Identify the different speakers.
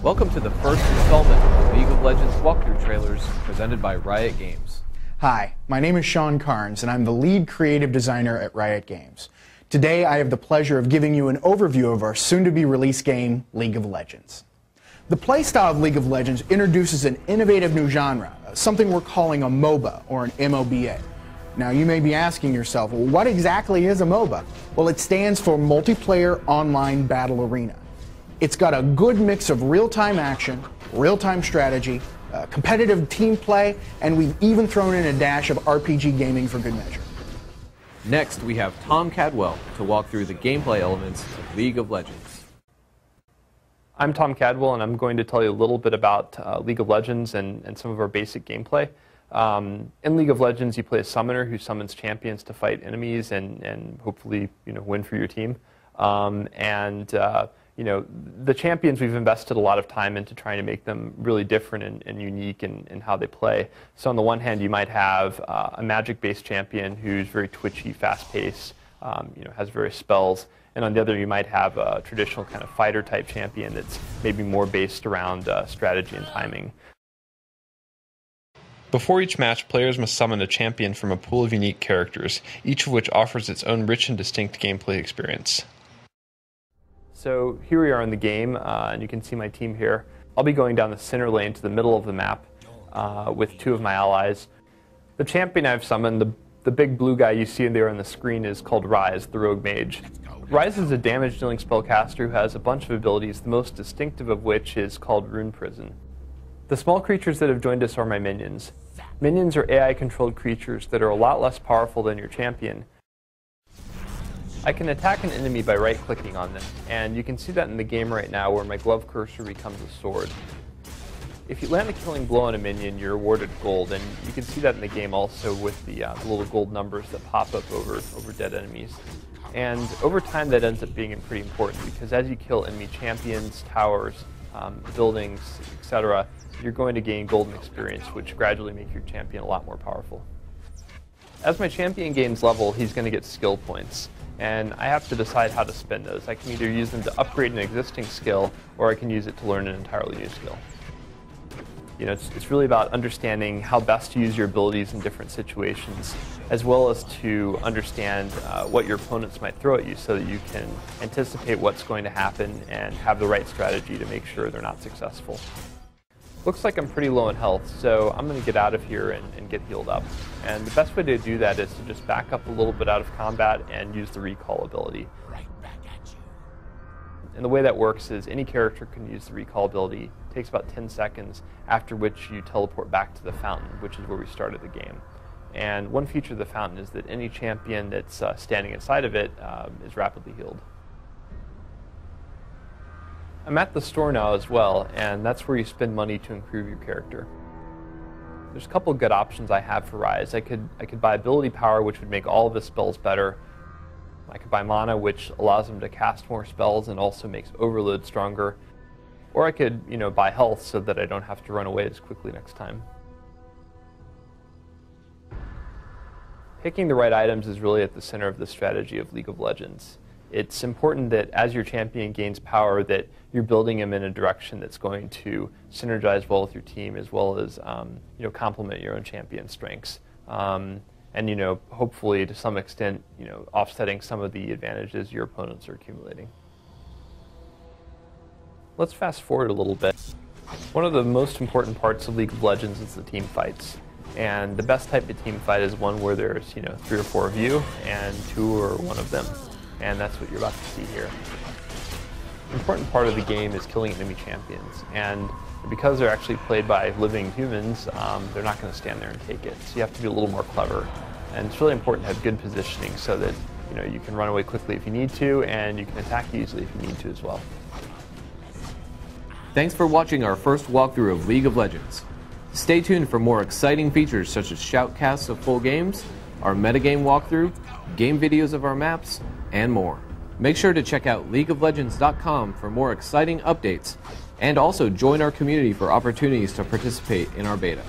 Speaker 1: Welcome to the first installment of League of Legends walkthrough trailers presented by Riot Games.
Speaker 2: Hi, my name is Sean Carnes, and I'm the lead creative designer at Riot Games. Today, I have the pleasure of giving you an overview of our soon-to-be-released game, League of Legends. The playstyle of League of Legends introduces an innovative new genre, something we're calling a MOBA, or an MOBA. Now, you may be asking yourself, well, what exactly is a MOBA? Well, it stands for Multiplayer Online Battle Arena. It's got a good mix of real-time action, real-time strategy, competitive team play, and we've even thrown in a dash of RPG gaming for good measure.
Speaker 1: Next, we have Tom Cadwell to walk through the gameplay elements of League of Legends.
Speaker 3: I'm Tom Cadwell, and I'm going to tell you a little bit about League of Legends and some of our basic gameplay. In League of Legends, you play a summoner who summons champions to fight enemies and hopefully win for your team. The champions, we've invested a lot of time into trying to make them really different and unique in how they play. So on the one hand, you might have a magic-based champion who's very twitchy, fast-paced, has various spells. And on the other, you might have a traditional kind of fighter-type champion that's maybe more based around strategy and timing.
Speaker 4: Before each match, players must summon a champion from a pool of unique characters, each of which offers its own rich and distinct gameplay experience.
Speaker 3: So here we are in the game, and you can see my team here. I'll be going down the center lane to the middle of the map with two of my allies. The champion I've summoned, the big blue guy you see there on the screen, is called Ryze, the rogue mage. Ryze is a damage-dealing spellcaster who has a bunch of abilities, the most distinctive of which is called Rune Prison. The small creatures that have joined us are my minions. Minions are AI-controlled creatures that are a lot less powerful than your champion. I can attack an enemy by right-clicking on them, and you can see that in the game right now where my glove cursor becomes a sword. If you land a killing blow on a minion, you're awarded gold, and you can see that in the game also with the little gold numbers that pop up over dead enemies. And over time that ends up being pretty important because as you kill enemy champions, towers, buildings, etc., you're going to gain golden experience, which gradually make your champion a lot more powerful. As my champion gains level, he's going to get skill points. And I have to decide how to spend those. I can either use them to upgrade an existing skill, or I can use it to learn an entirely new skill. It's really about understanding how best to use your abilities in different situations, as well as to understand what your opponents might throw at you so that you can anticipate what's going to happen and have the right strategy to make sure they're not successful. Looks like I'm pretty low in health, so I'm going to get out of here and get healed up. And the best way to do that is to just back up a little bit out of combat and use the recall ability. And the way that works is any character can use the recall ability. It takes about 10 seconds, after which you teleport back to the fountain, which is where we started the game. And one feature of the fountain is that any champion that's standing inside of it is rapidly healed. I'm at the store now as well, and that's where you spend money to improve your character. There's a couple of good options I have for Ryze. I could buy ability power, which would make all of his spells better. I could buy mana, which allows him to cast more spells and also makes overload stronger. Or I could, buy health so that I don't have to run away as quickly next time. Picking the right items is really at the center of the strategy of League of Legends. It's important that as your champion gains power that you're building him in a direction that's going to synergize well with your team as well as complement your own champion strengths. And hopefully to some extent offsetting some of the advantages your opponents are accumulating. Let's fast forward a little bit. One of the most important parts of League of Legends is the team fights. And the best type of team fight is one where there's 3 or 4 of you and 2 or 1 of them. And that's what you're about to see here. An important part of the game is killing enemy champions, and because they're actually played by living humans, they're not going to stand there and take it. So you have to be a little more clever, and it's really important to have good positioning so that you can run away quickly if you need to, and you can attack easily if you need to as well.
Speaker 1: Thanks for watching our first walkthrough of League of Legends. Stay tuned for more exciting features such as shoutcasts of full games, our metagame walkthrough, game videos of our maps, and more. Make sure to check out leagueoflegends.com for more exciting updates, and also join our community for opportunities to participate in our beta.